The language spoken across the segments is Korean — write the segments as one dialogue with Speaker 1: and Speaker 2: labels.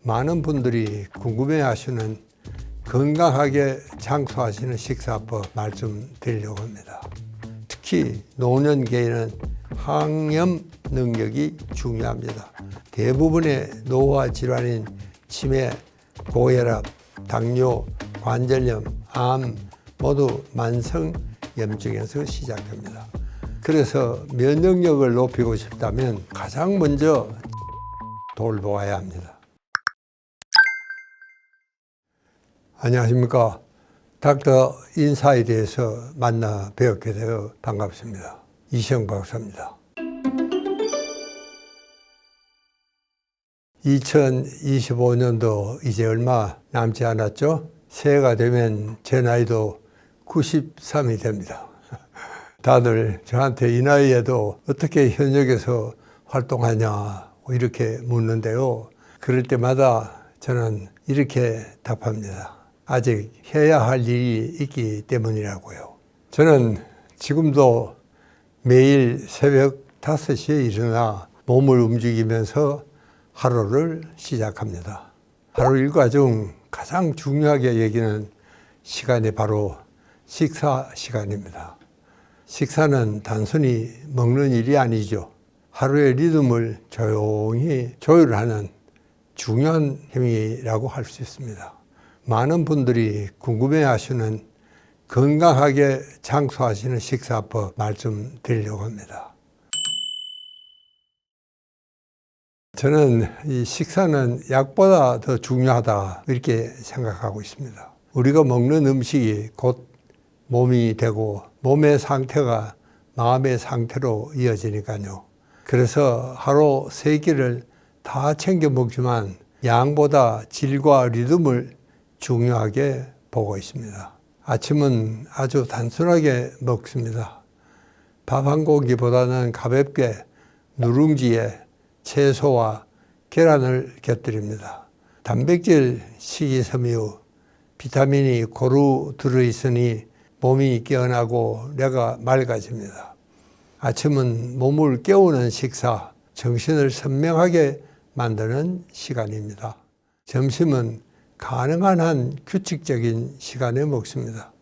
Speaker 1: 많은 분들이 궁금해하시는 건강하게 장수하시는 식사법 말씀드리려고 합니다. 특히 노년기에는 항염 능력이 중요합니다. 대부분의 노화 질환인 치매, 고혈압, 당뇨, 관절염, 암 모두 만성염증에서 시작됩니다. 그래서 면역력을 높이고 싶다면 가장 먼저 돌보아야 합니다. 안녕하십니까. 닥터 인사에 대해서 만나 뵙게 되어 반갑습니다. 이시영 박사입니다. 2025년도 이제 얼마 남지 않았죠? 새해가 되면 제 나이도 93이 됩니다. 다들 저한테 이 나이에도 어떻게 현역에서 활동하냐 이렇게 묻는데요. 그럴 때마다 저는 이렇게 답합니다. 아직 해야 할 일이 있기 때문이라고요. 저는 지금도 매일 새벽 5시에 일어나 몸을 움직이면서 하루를 시작합니다. 하루 일과 중 가장 중요하게 여기는 시간이 바로 식사 시간입니다. 식사는 단순히 먹는 일이 아니죠. 하루의 리듬을 조용히 조율하는 중요한 행위라고 할 수 있습니다. 많은 분들이 궁금해하시는 건강하게 장수하시는 식사법 말씀드리려고 합니다. 저는 이 식사는 약보다 더 중요하다 이렇게 생각하고 있습니다. 우리가 먹는 음식이 곧 몸이 되고 몸의 상태가 마음의 상태로 이어지니까요. 그래서 하루 3끼를 다 챙겨 먹지만 양보다 질과 리듬을 중요하게 보고 있습니다. 아침은 아주 단순하게 먹습니다. 밥 한 공기보다는 가볍게 누룽지에 채소와 계란을 곁들입니다. 단백질, 식이섬유, 비타민이 고루 들어있으니 몸이 깨어나고 뇌가 맑아집니다. 아침은 몸을 깨우는 식사, 정신을 선명하게 만드는 시간입니다. 점심은 가능한 한 규칙적인 시간에 먹습니다.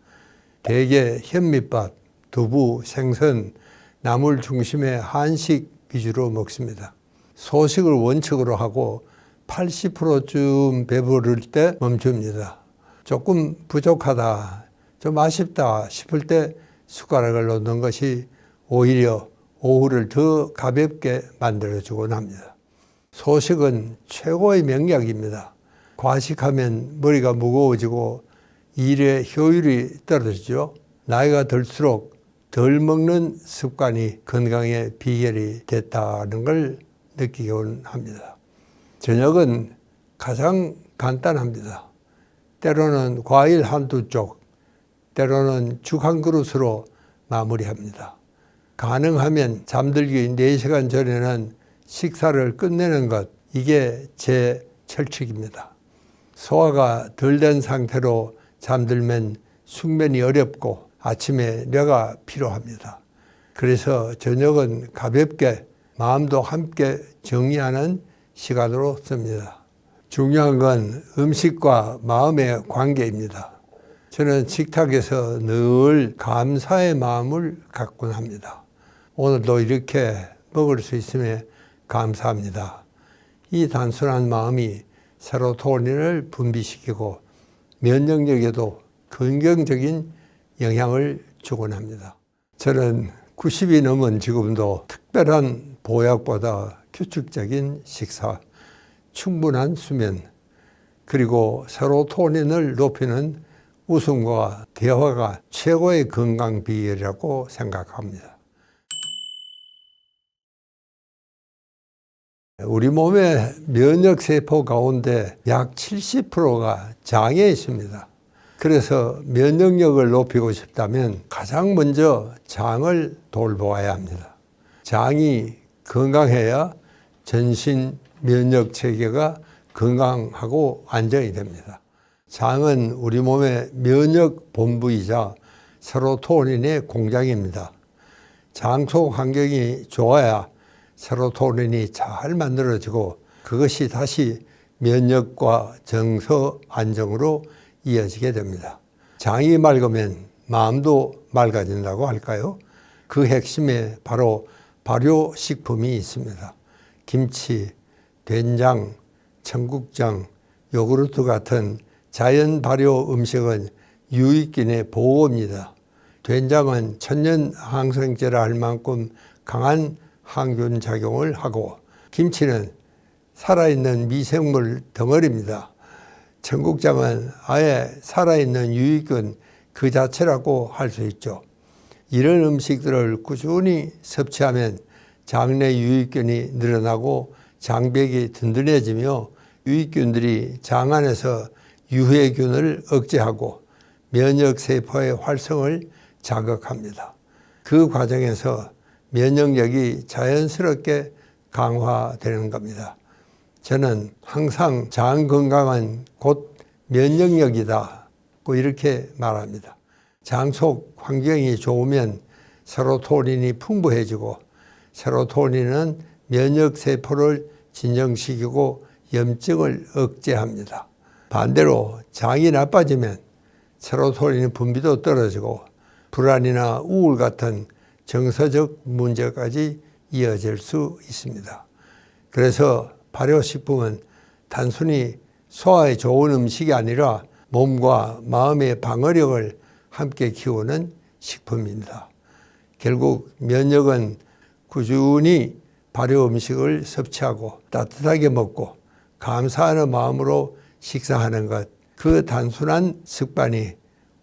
Speaker 1: 대개 현미밥, 두부, 생선, 나물 중심의 한식 위주로 먹습니다. 소식을 원칙으로 하고 80%쯤 배부를 때 멈춥니다. 조금 부족하다, 좀 아쉽다 싶을 때 숟가락을 놓는 것이 오히려 오후를 더 가볍게 만들어주곤 합니다. 소식은 최고의 명약입니다. 과식하면 머리가 무거워지고 일의 효율이 떨어지죠. 나이가 들수록 덜 먹는 습관이 건강의 비결이 됐다는 걸 느끼곤 합니다. 저녁은 가장 간단합니다. 때로는 과일 한두 쪽, 때로는 죽 한 그릇으로 마무리합니다. 가능하면 잠들기 4시간 전에는 식사를 끝내는 것, 이게 제 철칙입니다. 소화가 덜 된 상태로 잠들면 숙면이 어렵고 아침에 뇌가 피로합니다. 그래서 저녁은 가볍게 마음도 함께 정리하는 시간으로 씁니다. 중요한 건 음식과 마음의 관계입니다. 저는 식탁에서 늘 감사의 마음을 갖곤 합니다. 오늘도 이렇게 먹을 수 있음에 감사합니다. 이 단순한 마음이 세로토닌을 분비시키고 면역력에도 긍정적인 영향을 주곤 합니다. 저는 90이 넘은 지금도 특별한 보약보다 규칙적인 식사, 충분한 수면, 그리고 세로토닌을 높이는 웃음과 대화가 최고의 건강 비결이라고 생각합니다. 우리 몸의 면역세포 가운데 약 70%가 장에 있습니다. 그래서 면역력을 높이고 싶다면 가장 먼저 장을 돌보아야 합니다. 장이 건강해야 전신 면역 체계가 건강하고 안정이 됩니다. 장은 우리 몸의 면역 본부이자 세로토닌의 공장입니다. 장 속 환경이 좋아야 세로토닌이 잘 만들어지고 그것이 다시 면역과 정서 안정으로 이어지게 됩니다. 장이 맑으면 마음도 맑아진다고 할까요? 그 핵심에 바로 발효식품이 있습니다. 김치, 된장, 청국장, 요구르트 같은 자연 발효 음식은 유익균의 보호입니다. 된장은 천연 항생제라 할 만큼 강한 항균 작용을 하고, 김치는 살아있는 미생물 덩어리입니다. 청국장은 아예 살아있는 유익균 그 자체라고 할 수 있죠. 이런 음식들을 꾸준히 섭취하면 장내 유익균이 늘어나고 장벽이 든든해지며 유익균들이 장 안에서 유해균을 억제하고 면역세포의 활성을 자극합니다. 그 과정에서 면역력이 자연스럽게 강화되는 겁니다. 저는 항상 장 건강은 곧 면역력이다 이렇게 말합니다. 장 속 환경이 좋으면 세로토닌이 풍부해지고, 세로토닌은 면역세포를 진정시키고 염증을 억제합니다. 반대로 장이 나빠지면 세로토닌 분비도 떨어지고 불안이나 우울 같은 정서적 문제까지 이어질 수 있습니다. 그래서 발효식품은 단순히 소화에 좋은 음식이 아니라 몸과 마음의 방어력을 함께 키우는 식품입니다. 결국 면역은 꾸준히 발효 음식을 섭취하고 따뜻하게 먹고 감사하는 마음으로 식사하는 것, 그 단순한 습관이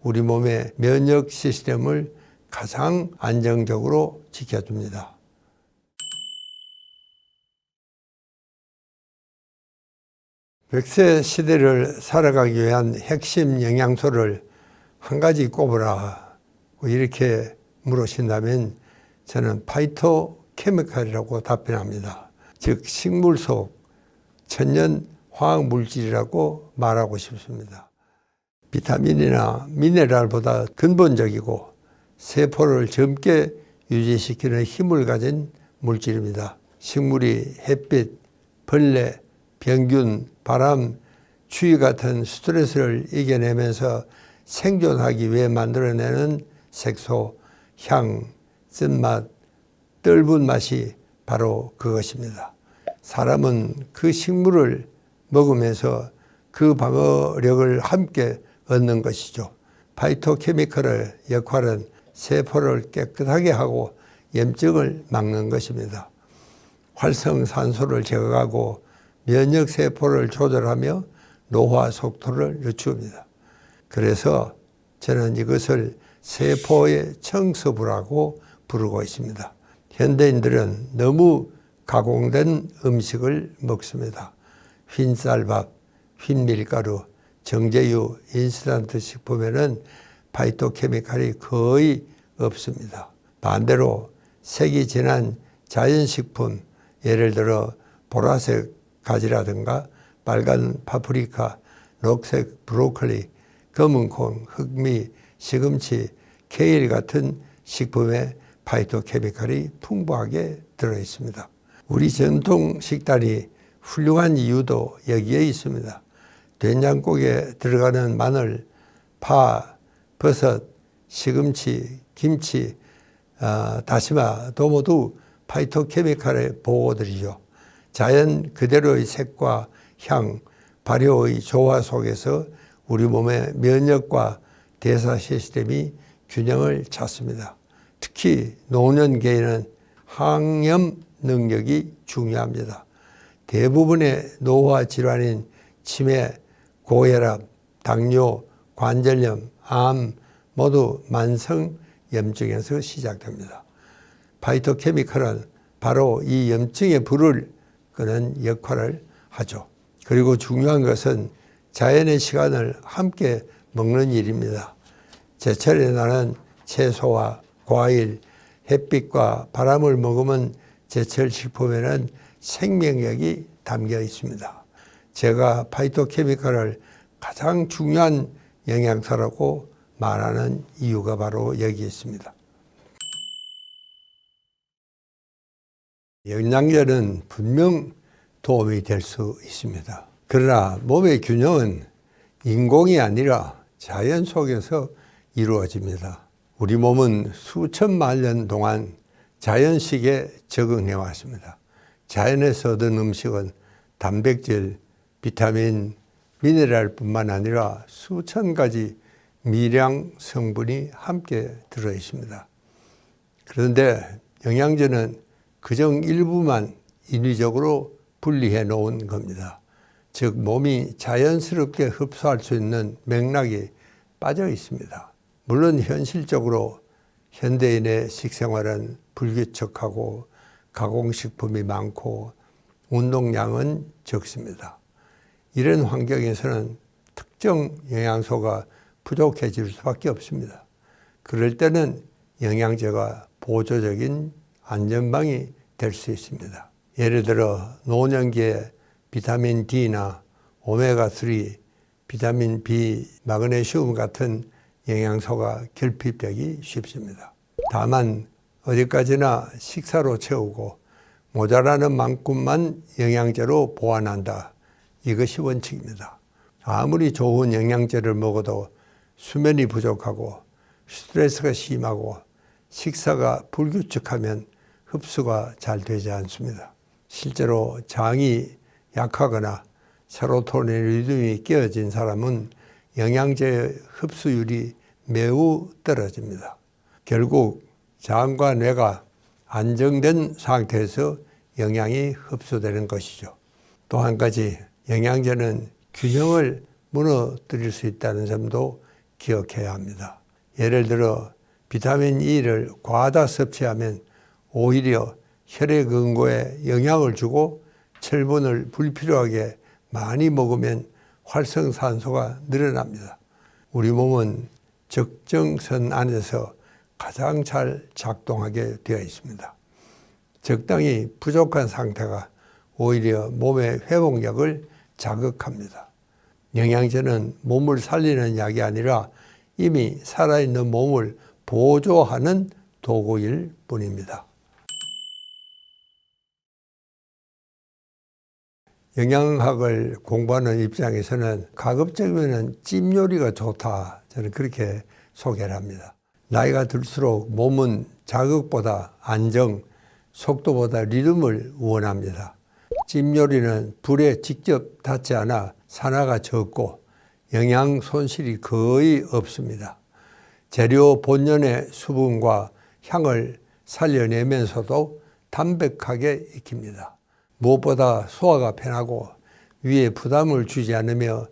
Speaker 1: 우리 몸의 면역 시스템을 가장 안정적으로 지켜줍니다. 백세 시대를 살아가기 위한 핵심 영양소를 한 가지 꼽으라 이렇게 물으신다면 저는 파이토케미칼이라고 답변합니다. 즉 식물 속 천연 화학물질이라고 말하고 싶습니다. 비타민이나 미네랄보다 근본적이고 세포를 젊게 유지시키는 힘을 가진 물질입니다. 식물이 햇빛, 벌레, 병균, 바람, 추위 같은 스트레스를 이겨내면서 생존하기 위해 만들어내는 색소, 향, 쓴맛, 떫은 맛이 바로 그것입니다. 사람은 그 식물을 먹으면서 그 방어력을 함께 얻는 것이죠. 파이토케미컬의 역할은 세포를 깨끗하게 하고 염증을 막는 것입니다. 활성산소를 제거하고 면역세포를 조절하며 노화 속도를 늦춥니다. 그래서 저는 이것을 세포의 청소부라고 부르고 있습니다. 현대인들은 너무 가공된 음식을 먹습니다. 흰쌀밥, 흰밀가루, 정제유, 인스턴트 식품에는 파이토케미칼이 거의 없습니다. 반대로 색이 진한 자연식품, 예를 들어 보라색 가지라든가 빨간 파프리카, 녹색 브로콜리, 검은 콩, 흑미, 시금치, 케일 같은 식품에 파이토케미칼이 풍부하게 들어있습니다. 우리 전통 식단이 훌륭한 이유도 여기에 있습니다. 된장국에 들어가는 마늘, 파, 버섯, 시금치, 김치, 다시마도 모두 파이토케미칼의 보호들이죠. 자연 그대로의 색과 향, 발효의 조화 속에서 우리 몸의 면역과 대사 시스템이 균형을 찾습니다. 특히 노년기에는 항염 능력이 중요합니다. 대부분의 노화 질환인 치매, 고혈압, 당뇨, 관절염, 암 모두 만성 염증에서 시작됩니다. 파이토케미칼은 바로 이 염증의 불을 끄는 역할을 하죠. 그리고 중요한 것은 자연의 시간을 함께 먹는 일입니다. 제철에 나는 채소와 과일, 햇빛과 바람을 먹으면 제철 식품에는 생명력이 담겨 있습니다. 제가 파이토케미칼을 가장 중요한 영양소라고 말하는 이유가 바로 여기 있습니다. 영양제는 분명 도움이 될 수 있습니다. 그러나 몸의 균형은 인공이 아니라 자연 속에서 이루어집니다. 우리 몸은 수천만 년 동안 자연식에 적응해 왔습니다. 자연에서 얻은 음식은 단백질, 비타민, 미네랄뿐만 아니라 수천 가지 미량 성분이 함께 들어 있습니다. 그런데 영양제는 그중 일부만 인위적으로 분리해 놓은 겁니다. 즉 몸이 자연스럽게 흡수할 수 있는 맥락이 빠져 있습니다. 물론 현실적으로 현대인의 식생활은 불규칙하고 가공식품이 많고 운동량은 적습니다. 이런 환경에서는 특정 영양소가 부족해질 수밖에 없습니다. 그럴 때는 영양제가 보조적인 안전방이 될 수 있습니다. 예를 들어 노년기에 비타민 D나 오메가3, 비타민 B, 마그네슘 같은 영양소가 결핍되기 쉽습니다. 다만 어디까지나 식사로 채우고 모자라는 만큼만 영양제로 보완한다. 이것이 원칙입니다. 아무리 좋은 영양제를 먹어도 수면이 부족하고 스트레스가 심하고 식사가 불규칙하면 흡수가 잘 되지 않습니다. 실제로 장이 약하거나 세로토닌 리듬이 깨어진 사람은 영양제 흡수율이 매우 떨어집니다. 결국 장과 뇌가 안정된 상태에서 영양이 흡수되는 것이죠. 또 한 가지 영양제는 균형을 무너뜨릴 수 있다는 점도 기억해야 합니다. 예를 들어 비타민 E를 과다 섭취하면 오히려 혈액 응고에 영향을 주고 철분을 불필요하게 많이 먹으면 활성산소가 늘어납니다. 우리 몸은 적정선 안에서 가장 잘 작동하게 되어 있습니다. 적당히 부족한 상태가 오히려 몸의 회복력을 자극합니다. 영양제는 몸을 살리는 약이 아니라 이미 살아있는 몸을 보조하는 도구일 뿐입니다. 영양학을 공부하는 입장에서는 가급적이면 찜 요리가 좋다. 저는 그렇게 소개를 합니다. 나이가 들수록 몸은 자극보다 안정, 속도보다 리듬을 원합니다. 찜 요리는 불에 직접 닿지 않아 산화가 적고 영양 손실이 거의 없습니다. 재료 본연의 수분과 향을 살려내면서도 담백하게 익힙니다. 무엇보다 소화가 편하고 위에 부담을 주지 않으며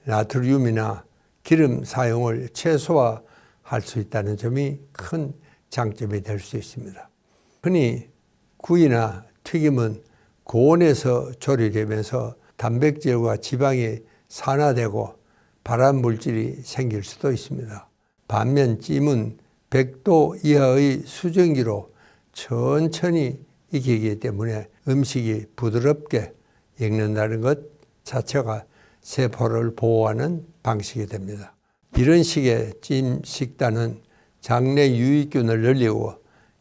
Speaker 1: 나트륨이나 기름 사용을 최소화할 수 있다는 점이 큰 장점이 될 수 있습니다. 흔히 구이나 튀김은 고온에서 조리되면서 단백질과 지방이 산화되고 발암 물질이 생길 수도 있습니다. 반면 찜은 100도 이하의 수증기로 천천히 익히기 때문에 음식이 부드럽게 익는다는 것 자체가 세포를 보호하는 방식이 됩니다. 이런 식의 찜 식단은 장내 유익균을 늘리고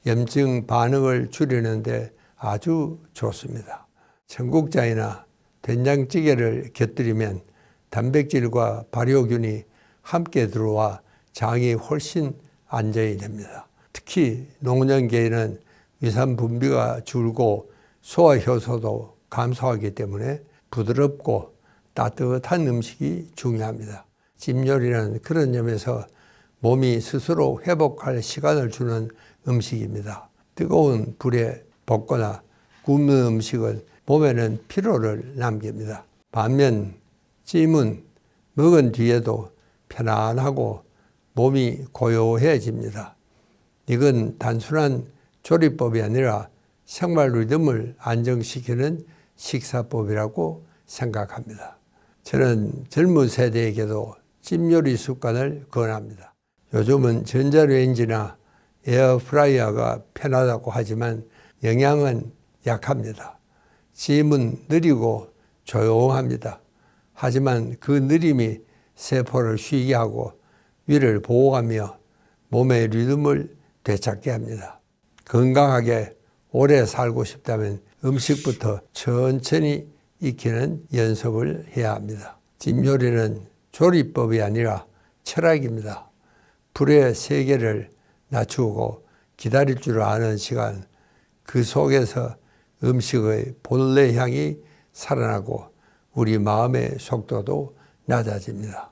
Speaker 1: 염증 반응을 줄이는 데 아주 좋습니다. 청국장이나 된장찌개를 곁들이면 단백질과 발효균이 함께 들어와 장이 훨씬 안정이 됩니다. 특히 노년기에는 위산 분비가 줄고 소화 효소도 감소하기 때문에 부드럽고 따뜻한 음식이 중요합니다. 찜 요리는 그런 점에서 몸이 스스로 회복할 시간을 주는 음식입니다. 뜨거운 불에 볶거나 굽는 음식은 몸에는 피로를 남깁니다. 반면 찜은 먹은 뒤에도 편안하고 몸이 고요해집니다. 이건 단순한 조리법이 아니라 생활 리듬을 안정시키는 식사법이라고 생각합니다. 저는 젊은 세대에게도 찜 요리 습관을 권합니다. 요즘은 전자레인지나 에어프라이어가 편하다고 하지만 영양은 약합니다. 찜은 느리고 조용합니다. 하지만 그 느림이 세포를 쉬게 하고 위를 보호하며 몸의 리듬을 되찾게 합니다. 건강하게 오래 살고 싶다면 음식부터 천천히 익히는 연습을 해야 합니다. 찜 요리는 조리법이 아니라 철학입니다. 불의 세계를 낮추고 기다릴 줄 아는 시간, 그 속에서 음식의 본래 향이 살아나고 우리 마음의 속도도 낮아집니다.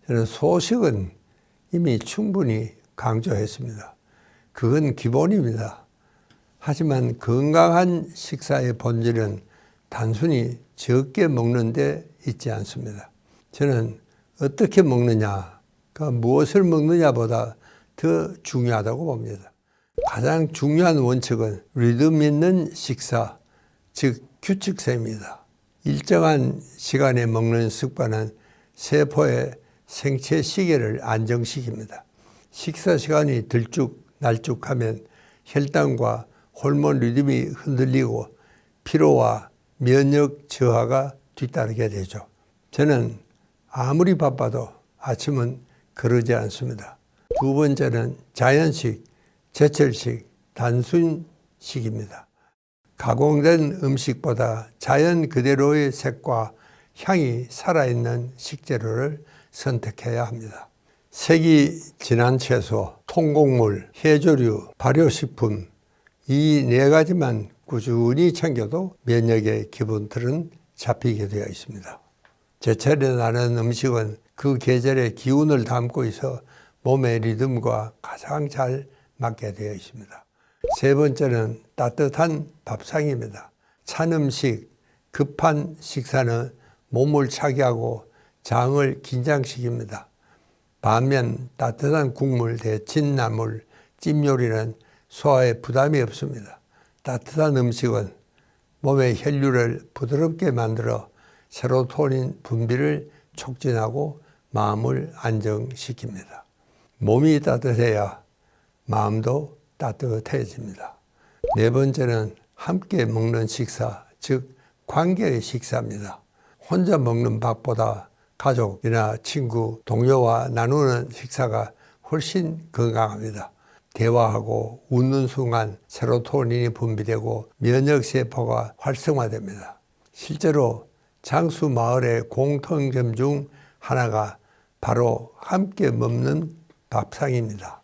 Speaker 1: 저는 소식은 이미 충분히 강조했습니다. 그건 기본입니다. 하지만 건강한 식사의 본질은 단순히 적게 먹는 데 있지 않습니다. 저는 어떻게 먹느냐, 무엇을 먹느냐보다 더 중요하다고 봅니다. 가장 중요한 원칙은 리듬 있는 식사, 즉 규칙성입니다. 일정한 시간에 먹는 습관은 세포의 생체 시계를 안정시킵니다. 식사 시간이 들쭉날쭉하면 혈당과 호르몬 리듬이 흔들리고 피로와 면역 저하가 뒤따르게 되죠. 저는 아무리 바빠도 아침은 거르지 않습니다. 두 번째는 자연식, 제철식, 단순식입니다. 가공된 음식보다 자연 그대로의 색과 향이 살아있는 식재료를 선택해야 합니다. 색이 진한 채소, 통곡물, 해조류, 발효식품 이 네 가지만 꾸준히 챙겨도 면역의 기본틀은 잡히게 되어 있습니다. 제철에 나는 음식은 그 계절의 기운을 담고 있어 몸의 리듬과 가장 잘 맞게 되어 있습니다. 세 번째는 따뜻한 밥상입니다. 찬 음식, 급한 식사는 몸을 차게 하고 장을 긴장시킵니다. 반면 따뜻한 국물, 데친 나물, 찜 요리는 소화에 부담이 없습니다. 따뜻한 음식은 몸의 혈류를 부드럽게 만들어 세로토닌 분비를 촉진하고 마음을 안정시킵니다. 몸이 따뜻해야 마음도 따뜻해집니다. 네 번째는 함께 먹는 식사, 즉 관계의 식사입니다. 혼자 먹는 밥보다 가족이나 친구, 동료와 나누는 식사가 훨씬 건강합니다. 대화하고 웃는 순간 세로토닌이 분비되고 면역세포가 활성화됩니다. 실제로 장수 마을의 공통점 중 하나가 바로 함께 먹는 밥상입니다.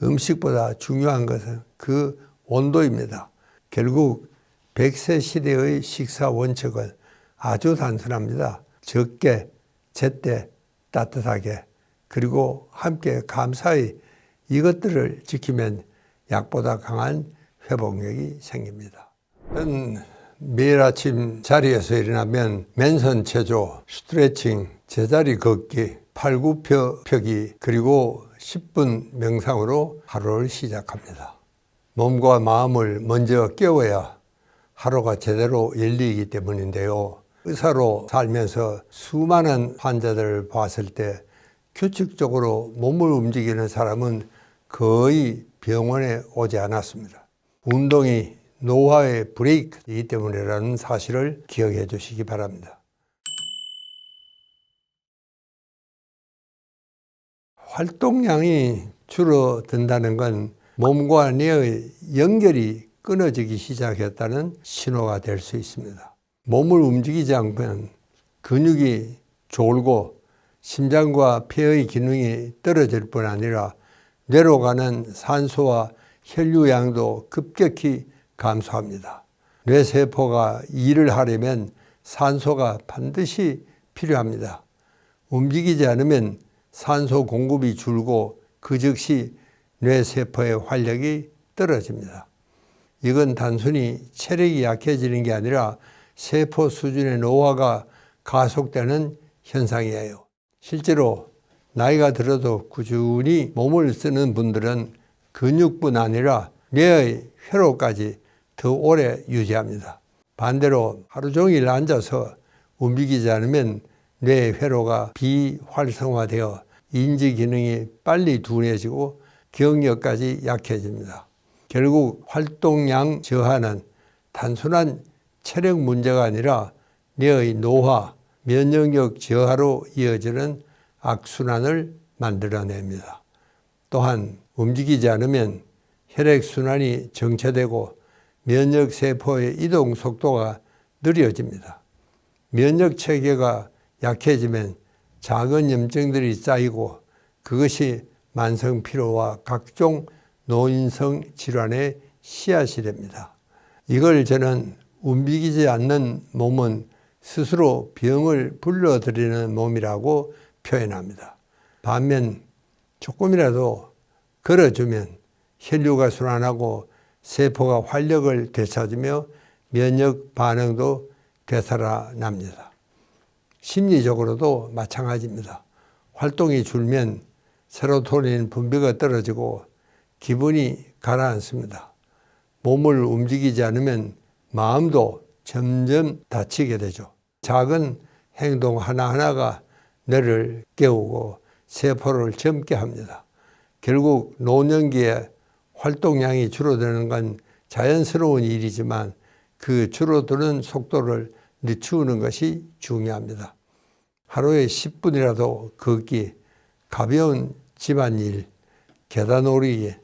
Speaker 1: 음식보다 중요한 것은 그 온도입니다. 결국 100세 시대의 식사 원칙은 아주 단순합니다. 적게, 제때, 따뜻하게, 그리고 함께 감사히 이것들을 지키면 약보다 강한 회복력이 생깁니다. 매일 아침 자리에서 일어나면 맨손 체조, 스트레칭, 제자리 걷기, 팔굽혀펴기, 그리고 10분 명상으로 하루를 시작합니다. 몸과 마음을 먼저 깨워야 하루가 제대로 열리기 때문인데요. 의사로 살면서 수많은 환자들을 봤을 때 규칙적으로 몸을 움직이는 사람은 거의 병원에 오지 않았습니다. 운동이 노화의 브레이크이기 때문이라는 사실을 기억해 주시기 바랍니다. 활동량이 줄어든다는 건 몸과 뇌의 연결이 끊어지기 시작했다는 신호가 될 수 있습니다. 몸을 움직이지 않으면 근육이 졸고 심장과 폐의 기능이 떨어질 뿐 아니라 뇌로 가는 산소와 혈류량도 급격히 감소합니다. 뇌세포가 일을 하려면 산소가 반드시 필요합니다. 움직이지 않으면 산소 공급이 줄고 그 즉시 뇌세포의 활력이 떨어집니다. 이건 단순히 체력이 약해지는 게 아니라 세포 수준의 노화가 가속되는 현상이에요. 실제로 나이가 들어도 꾸준히 몸을 쓰는 분들은 근육뿐 아니라 뇌의 회로까지 더 오래 유지합니다. 반대로 하루 종일 앉아서 움직이지 않으면 뇌의 회로가 비활성화되어 인지 기능이 빨리 둔해지고 기억력까지 약해집니다. 결국 활동량 저하는 단순한 체력 문제가 아니라 뇌의 노화, 면역력 저하로 이어지는 악순환을 만들어냅니다. 또한 움직이지 않으면 혈액순환이 정체되고 면역 세포의 이동 속도가 느려집니다. 면역 체계가 약해지면 작은 염증들이 쌓이고 그것이 만성 피로와 각종 노인성 질환의 씨앗이 됩니다. 이걸 저는 움직이지 않는 몸은 스스로 병을 불러들이는 몸이라고 표현합니다. 반면 조금이라도 걸어주면 혈류가 순환하고 세포가 활력을 되찾으며 면역 반응도 되살아납니다. 심리적으로도 마찬가지입니다. 활동이 줄면 세로토닌 분비가 떨어지고 기분이 가라앉습니다. 몸을 움직이지 않으면 마음도 점점 다치게 되죠. 작은 행동 하나하나가 뇌를 깨우고 세포를 젊게 합니다. 결국 노년기에 활동량이 줄어드는 건 자연스러운 일이지만 그 줄어드는 속도를 늦추는 것이 중요합니다. 하루에 10분이라도 걷기, 가벼운 집안일, 계단오르기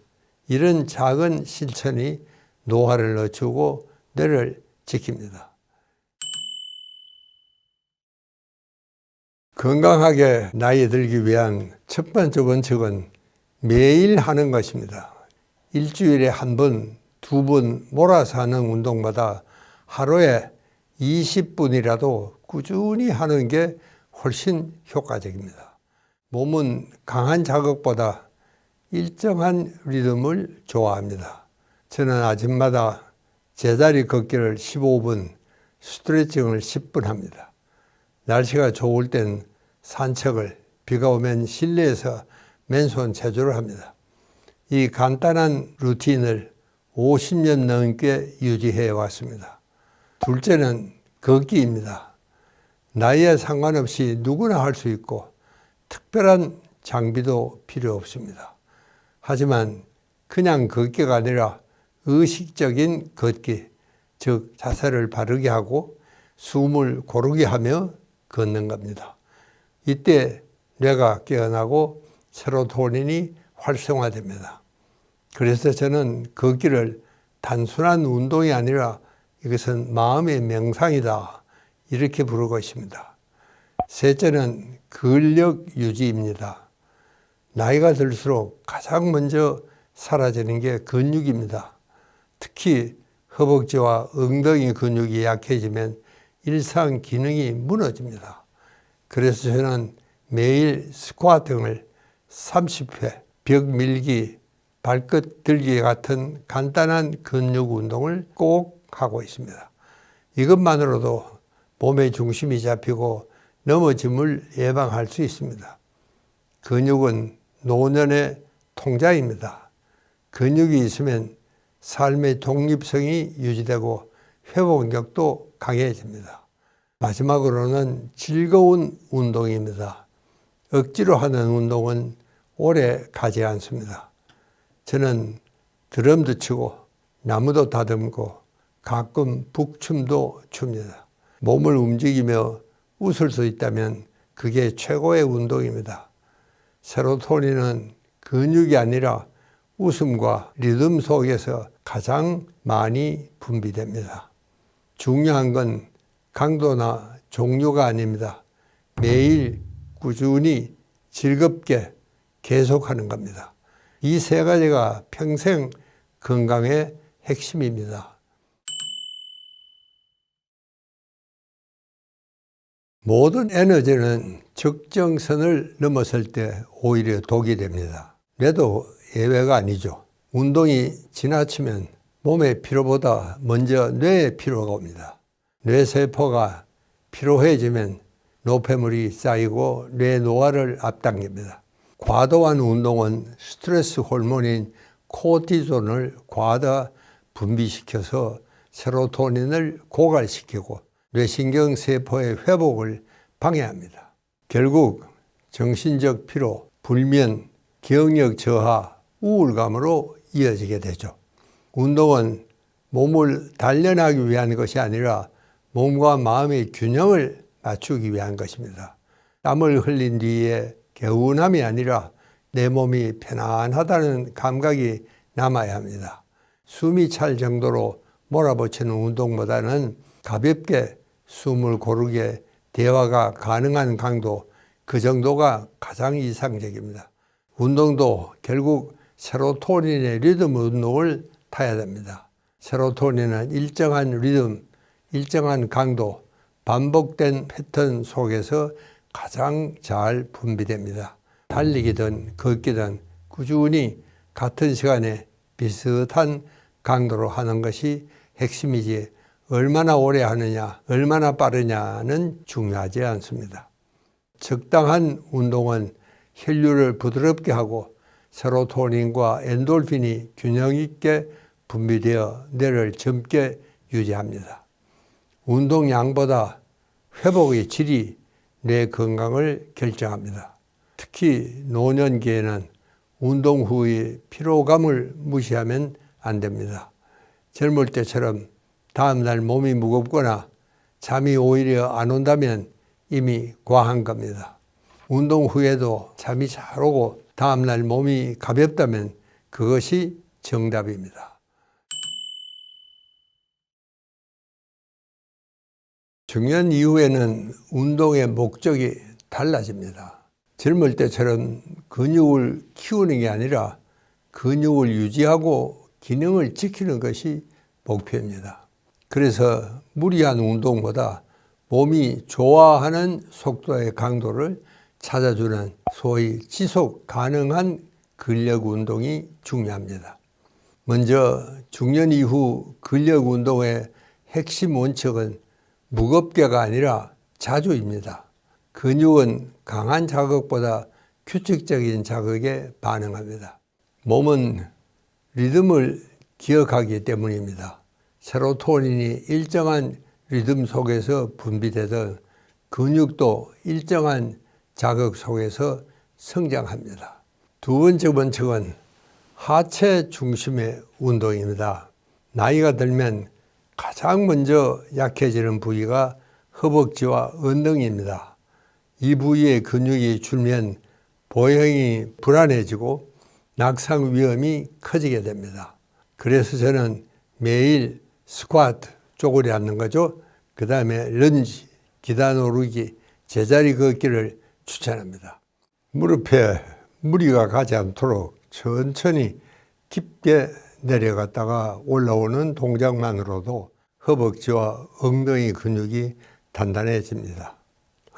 Speaker 1: 이런 작은 실천이 노화를 늦추고 뇌를 지킵니다. 건강하게 나이 들기 위한 첫 번째 원칙은 매일 하는 것입니다. 일주일에 한 번, 두 번 몰아서 하는 운동마다 하루에 20분이라도 꾸준히 하는 게 훨씬 효과적입니다. 몸은 강한 자극보다 일정한 리듬을 좋아합니다. 저는 아침마다 제자리 걷기를 15분, 스트레칭을 10분 합니다. 날씨가 좋을 땐 산책을, 비가 오면 실내에서 맨손 체조를 합니다. 이 간단한 루틴을 50년 넘게 유지해 왔습니다. 둘째는 걷기입니다. 나이에 상관없이 누구나 할 수 있고 특별한 장비도 필요 없습니다. 하지만 그냥 걷기가 아니라 의식적인 걷기, 즉 자세를 바르게 하고 숨을 고르게 하며 걷는 겁니다. 이때 뇌가 깨어나고 세로토닌이 활성화됩니다. 그래서 저는 걷기를 단순한 운동이 아니라 이것은 마음의 명상이다 이렇게 부르고 있습니다. 셋째는 근력 유지입니다. 나이가 들수록 가장 먼저 사라지는 게 근육입니다. 특히 허벅지와 엉덩이 근육이 약해지면 일상 기능이 무너집니다. 그래서 저는 매일 스쿼트를 30회, 벽 밀기, 발끝 들기 같은 간단한 근육 운동을 꼭 하고 있습니다. 이것만으로도 몸의 중심이 잡히고 넘어짐을 예방할 수 있습니다. 근육은 노년의 통자입니다. 근육이 있으면 삶의 독립성이 유지되고 회복력도 강해집니다. 마지막으로는 즐거운 운동입니다. 억지로 하는 운동은 오래 가지 않습니다. 저는 드럼도 치고 나무도 다듬고 가끔 북춤도 춥니다. 몸을 움직이며 웃을 수 있다면 그게 최고의 운동입니다. 세로토닌은 근육이 아니라 웃음과 리듬 속에서 가장 많이 분비됩니다. 중요한 건 강도나 종류가 아닙니다. 매일 꾸준히 즐겁게 계속하는 겁니다. 이 세 가지가 평생 건강의 핵심입니다. 모든 에너지는 적정선을 넘어설 때 오히려 독이 됩니다. 뇌도 예외가 아니죠. 운동이 지나치면 몸의 피로보다 먼저 뇌의 피로가 옵니다. 뇌세포가 피로해지면 노폐물이 쌓이고 뇌 노화를 앞당깁니다. 과도한 운동은 스트레스 호르몬인 코르티졸을 과다 분비시켜서 세로토닌을 고갈시키고 뇌신경 세포의 회복을 방해합니다. 결국 정신적 피로, 불면, 기억력 저하, 우울감으로 이어지게 되죠. 운동은 몸을 단련하기 위한 것이 아니라 몸과 마음의 균형을 맞추기 위한 것입니다. 땀을 흘린 뒤에 개운함이 아니라 내 몸이 편안하다는 감각이 남아야 합니다. 숨이 찰 정도로 몰아붙이는 운동보다는 가볍게 숨을 고르게 대화가 가능한 강도, 그 정도가 가장 이상적입니다. 운동도 결국 세로토닌의 리듬 운동을 타야 됩니다. 세로토닌은 일정한 리듬, 일정한 강도, 반복된 패턴 속에서 가장 잘 분비됩니다. 달리기든 걷기든 꾸준히 같은 시간에 비슷한 강도로 하는 것이 핵심이지, 얼마나 오래 하느냐, 얼마나 빠르냐는 중요하지 않습니다. 적당한 운동은 혈류를 부드럽게 하고 세로토닌과 엔돌핀이 균형 있게 분비되어 뇌를 젊게 유지합니다. 운동량보다 회복의 질이 뇌 건강을 결정합니다. 특히 노년기에는 운동 후의 피로감을 무시하면 안 됩니다. 젊을 때처럼 다음날 몸이 무겁거나 잠이 오히려 안 온다면 이미 과한 겁니다. 운동 후에도 잠이 잘 오고 다음날 몸이 가볍다면 그것이 정답입니다. 중년 이후에는 운동의 목적이 달라집니다. 젊을 때처럼 근육을 키우는 게 아니라 근육을 유지하고 기능을 지키는 것이 목표입니다. 그래서 무리한 운동보다 몸이 좋아하는 속도의 강도를 찾아주는 소위 지속 가능한 근력 운동이 중요합니다. 먼저 중년 이후 근력 운동의 핵심 원칙은 무겁게가 아니라 자주입니다. 근육은 강한 자극보다 규칙적인 자극에 반응합니다. 몸은 리듬을 기억하기 때문입니다. 세로토닌이 일정한 리듬 속에서 분비되듯 근육도 일정한 자극 속에서 성장합니다. 두 번째 원칙은 하체 중심의 운동입니다. 나이가 들면 가장 먼저 약해지는 부위가 허벅지와 엉덩이입니다. 이 부위의 근육이 줄면 보행이 불안해지고 낙상 위험이 커지게 됩니다. 그래서 저는 매일 스쿼트, 쪼그려 앉는 거죠. 그 다음에 런지, 계단 오르기, 제자리 걷기를 추천합니다. 무릎에 무리가 가지 않도록 천천히 깊게 내려갔다가 올라오는 동작만으로도 허벅지와 엉덩이 근육이 단단해집니다.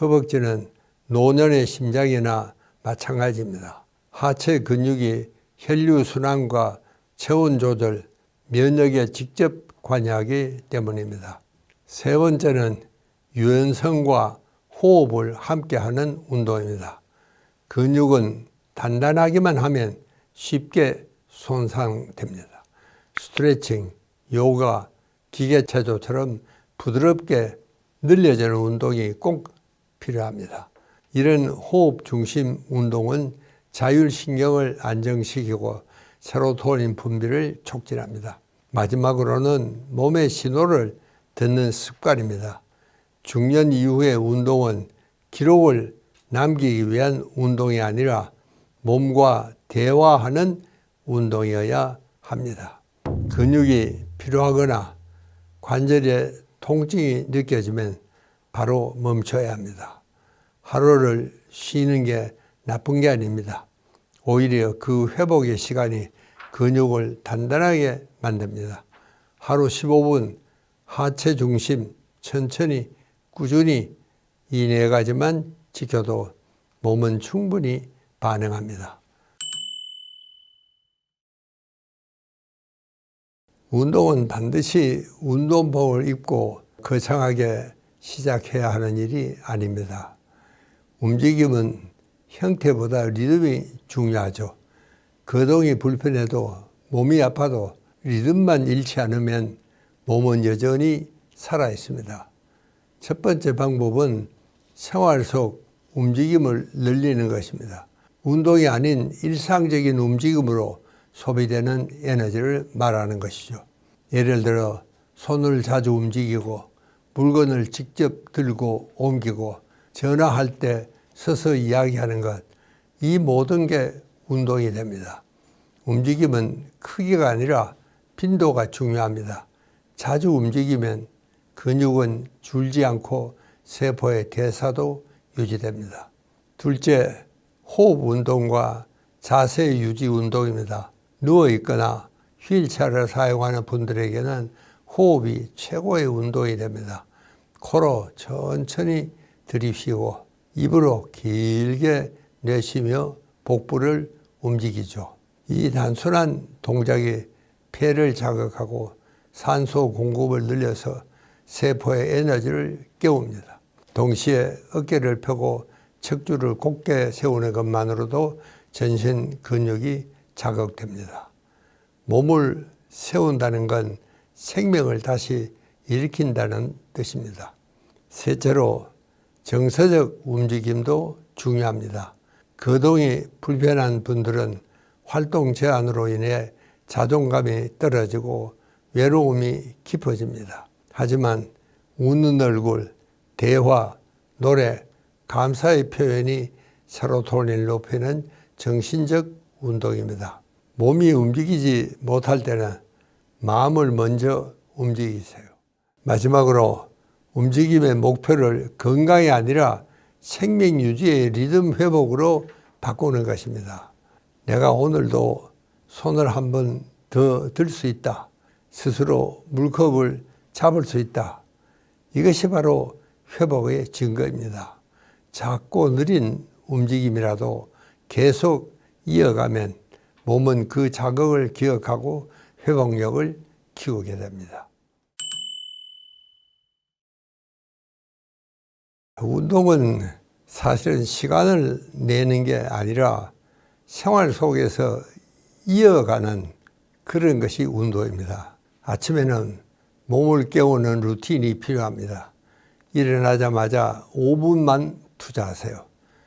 Speaker 1: 허벅지는 노년의 심장이나 마찬가지입니다. 하체 근육이 혈류순환과 체온 조절, 면역에 직접 관여하기 때문입니다. 세 번째는 유연성과 호흡을 함께하는 운동입니다. 근육은 단단하기만 하면 쉽게 손상됩니다. 스트레칭, 요가, 기계체조처럼 부드럽게 늘려지는 운동이 꼭 필요합니다. 이런 호흡 중심 운동은 자율신경을 안정시키고 세로토닌 분비를 촉진합니다. 마지막으로는 몸의 신호를 듣는 습관입니다. 중년 이후의 운동은 기록을 남기기 위한 운동이 아니라 몸과 대화하는 운동이어야 합니다. 근육이 필요하거나 관절에 통증이 느껴지면 바로 멈춰야 합니다. 하루를 쉬는 게 나쁜 게 아닙니다. 오히려 그 회복의 시간이 근육을 단단하게 만듭니다. 하루 15분 하체 중심 천천히 꾸준히 이 네 가지만 지켜도 몸은 충분히 반응합니다. 운동은 반드시 운동복을 입고 거창하게 시작해야 하는 일이 아닙니다. 움직임은 형태보다 리듬이 중요하죠. 거동이 불편해도 몸이 아파도 리듬만 잃지 않으면 몸은 여전히 살아 있습니다. 첫 번째 방법은 생활 속 움직임을 늘리는 것입니다. 운동이 아닌 일상적인 움직임으로 소비되는 에너지를 말하는 것이죠. 예를 들어 손을 자주 움직이고 물건을 직접 들고 옮기고 전화할 때 서서 이야기하는 것, 이 모든 게 운동이 됩니다. 움직임은 크기가 아니라 빈도가 중요합니다. 자주 움직이면 근육은 줄지 않고 세포의 대사도 유지됩니다. 둘째, 호흡 운동과 자세 유지 운동입니다. 누워 있거나 휠체어를 사용하는 분들에게는 호흡이 최고의 운동이 됩니다. 코로 천천히 들이쉬고 입으로 길게 내쉬며 복부를 움직이죠. 이 단순한 동작이 폐를 자극하고 산소 공급을 늘려서 세포의 에너지를 깨웁니다. 동시에 어깨를 펴고 척추를 곧게 세우는 것만으로도 전신 근육이 자극됩니다. 몸을 세운다는 건 생명을 다시 일으킨다는 뜻입니다. 셋째로 정서적 움직임도 중요합니다. 거동이 불편한 분들은 활동 제한으로 인해 자존감이 떨어지고 외로움이 깊어집니다. 하지만 웃는 얼굴, 대화, 노래, 감사의 표현이 세로토닌을 높이는 정신적 운동입니다. 몸이 움직이지 못할 때는 마음을 먼저 움직이세요. 마지막으로 움직임의 목표를 건강이 아니라 생명 유지의 리듬 회복으로 바꾸는 것입니다. 내가 오늘도 손을 한 번 더 들 수 있다. 스스로 물컵을 잡을 수 있다. 이것이 바로 회복의 증거입니다. 작고 느린 움직임이라도 계속 이어가면 몸은 그 자극을 기억하고 회복력을 키우게 됩니다. 운동은 사실은 시간을 내는 게 아니라 생활 속에서 이어가는 그런 것이 운동입니다. 아침에는 몸을 깨우는 루틴이 필요합니다. 일어나자마자 5분만 투자하세요.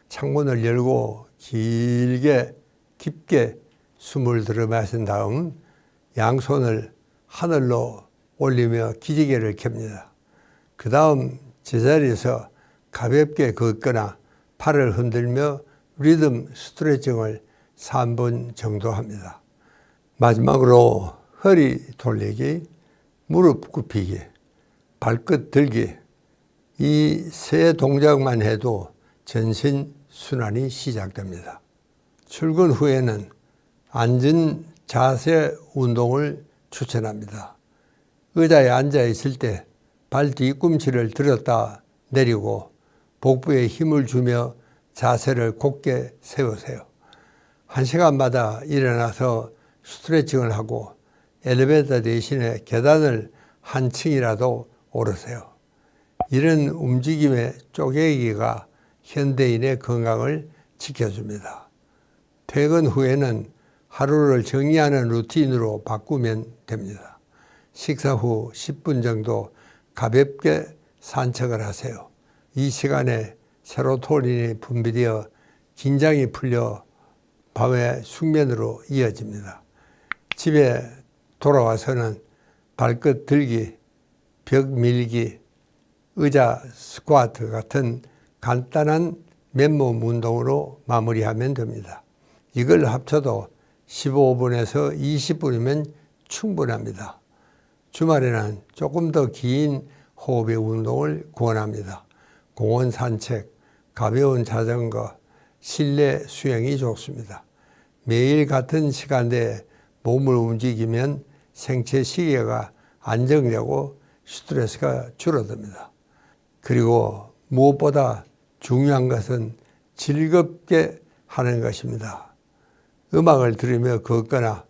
Speaker 1: 창문을 열고 길게 깊게 숨을 들여 마신 다음 양손을 하늘로 올리며 기지개를 켭니다. 그 다음 제자리에서 가볍게 걷거나 팔을 흔들며 리듬 스트레칭을 3분 정도 합니다. 마지막으로 허리 돌리기, 무릎 굽히기, 발끝 들기, 이 세 동작만 해도 전신 순환이 시작됩니다. 출근 후에는 앉은 자세 운동을 추천합니다. 의자에 앉아 있을 때 발 뒤꿈치를 들었다 내리고 복부에 힘을 주며 자세를 곧게 세우세요. 1시간마다 일어나서 스트레칭을 하고 엘리베이터 대신에 계단을 한 층이라도 오르세요. 이런 움직임의 쪼개기가 현대인의 건강을 지켜줍니다. 퇴근 후에는 하루를 정리하는 루틴으로 바꾸면 됩니다. 식사 후 10분 정도 가볍게 산책을 하세요. 이 시간에 세로토닌이 분비되어 긴장이 풀려 밤에 숙면으로 이어집니다. 집에 돌아와서는 발끝 들기, 벽 밀기, 의자 스쿼트 같은 간단한 맨몸 운동으로 마무리하면 됩니다. 이걸 합쳐도 15분에서 20분이면 충분합니다. 주말에는 조금 더 긴 호흡의 운동을 권합니다. 공원 산책, 가벼운 자전거, 실내 수영이 좋습니다. 매일 같은 시간대에 몸을 움직이면 생체 시계가 안정되고 스트레스가 줄어듭니다. 그리고 무엇보다 중요한 것은 즐겁게 하는 것입니다. 음악을 들으며 걷거나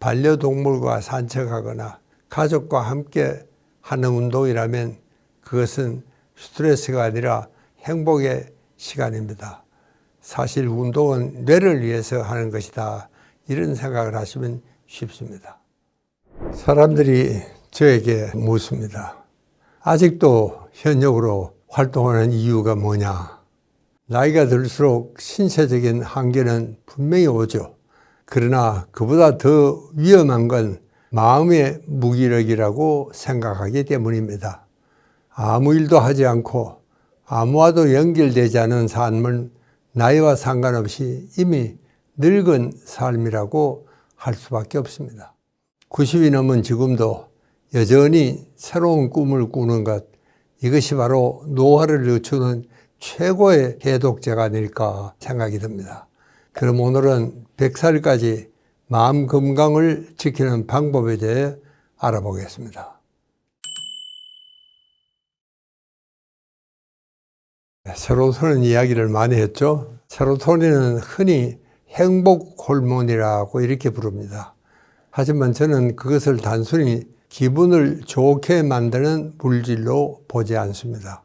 Speaker 1: 반려동물과 산책하거나 가족과 함께 하는 운동이라면 그것은 스트레스가 아니라 행복의 시간입니다. 사실 운동은 뇌를 위해서 하는 것이다. 이런 생각을 하시면 쉽습니다. 사람들이 저에게 묻습니다. 아직도 현역으로 활동하는 이유가 뭐냐? 나이가 들수록 신체적인 한계는 분명히 오죠. 그러나 그보다 더 위험한 건 마음의 무기력이라고 생각하기 때문입니다. 아무 일도 하지 않고 아무와도 연결되지 않은 삶은 나이와 상관없이 이미 늙은 삶이라고 할 수밖에 없습니다. 90이 넘은 지금도 여전히 새로운 꿈을 꾸는 것, 이것이 바로 노화를 늦추는 최고의 해독제가 아닐까 생각이 듭니다. 그럼 오늘은 100살까지 마음 건강을 지키는 방법에 대해 알아보겠습니다. 세로토닌 이야기를 많이 했죠. 세로토닌은 흔히 행복 호르몬이라고 이렇게 부릅니다. 하지만 저는 그것을 단순히 기분을 좋게 만드는 물질로 보지 않습니다.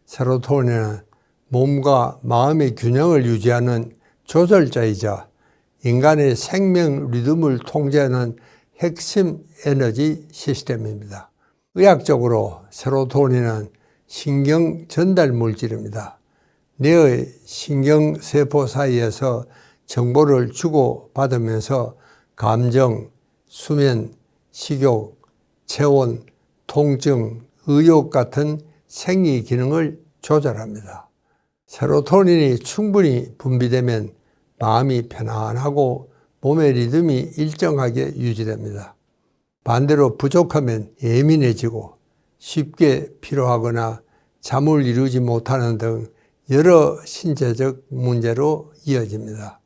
Speaker 1: 세로토닌은 몸과 마음의 균형을 유지하는 조절자이자 인간의 생명 리듬을 통제하는 핵심 에너지 시스템입니다. 의학적으로 세로토닌은 신경 전달 물질입니다. 뇌의 신경세포 사이에서 정보를 주고받으면서 감정, 수면, 식욕, 체온, 통증, 의욕 같은 생리 기능을 조절합니다. 세로토닌이 충분히 분비되면 마음이 편안하고 몸의 리듬이 일정하게 유지됩니다. 반대로 부족하면 예민해지고 쉽게 피로하거나 잠을 이루지 못하는 등 여러 신체적 문제로 이어집니다.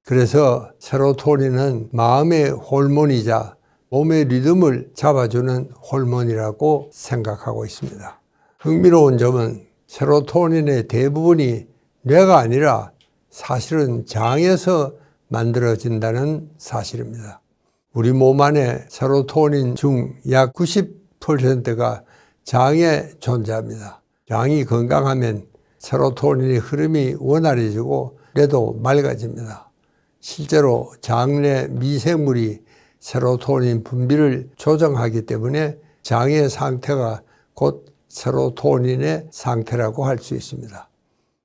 Speaker 1: 그래서 세로토닌은 마음의 호르몬이자 몸의 리듬을 잡아주는 호르몬이라고 생각하고 있습니다. 흥미로운 점은 세로토닌의 대부분이 뇌가 아니라 사실은 장에서 만들어진다는 사실입니다. 우리 몸 안에 세로토닌 중 약 90%가 장에 존재합니다. 장이 건강하면 세로토닌의 흐름이 원활해지고 뇌도 맑아집니다. 실제로 장내 미생물이 세로토닌 분비를 조정하기 때문에 장의 상태가 곧 세로토닌의 상태라고 할 수 있습니다.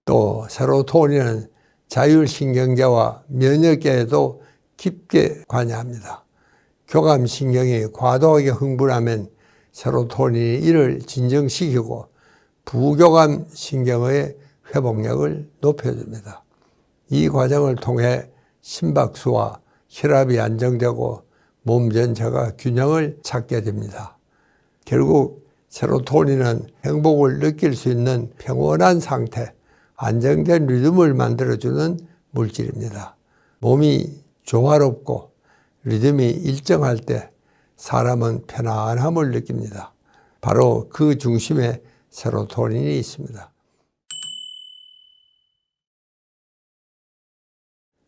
Speaker 1: 또 세로토닌은 자율신경계와 면역계에도 깊게 관여합니다. 교감신경이 과도하게 흥분하면 세로토닌이 이를 진정시키고 부교감신경의 회복력을 높여줍니다. 이 과정을 통해 심박수와 혈압이 안정되고 몸 전체가 균형을 찾게 됩니다. 결국 세로토닌은 행복을 느낄 수 있는 평온한 상태, 안정된 리듬을 만들어주는 물질입니다. 몸이 조화롭고 리듬이 일정할 때 사람은 편안함을 느낍니다. 바로 그 중심에 세로토닌이 있습니다.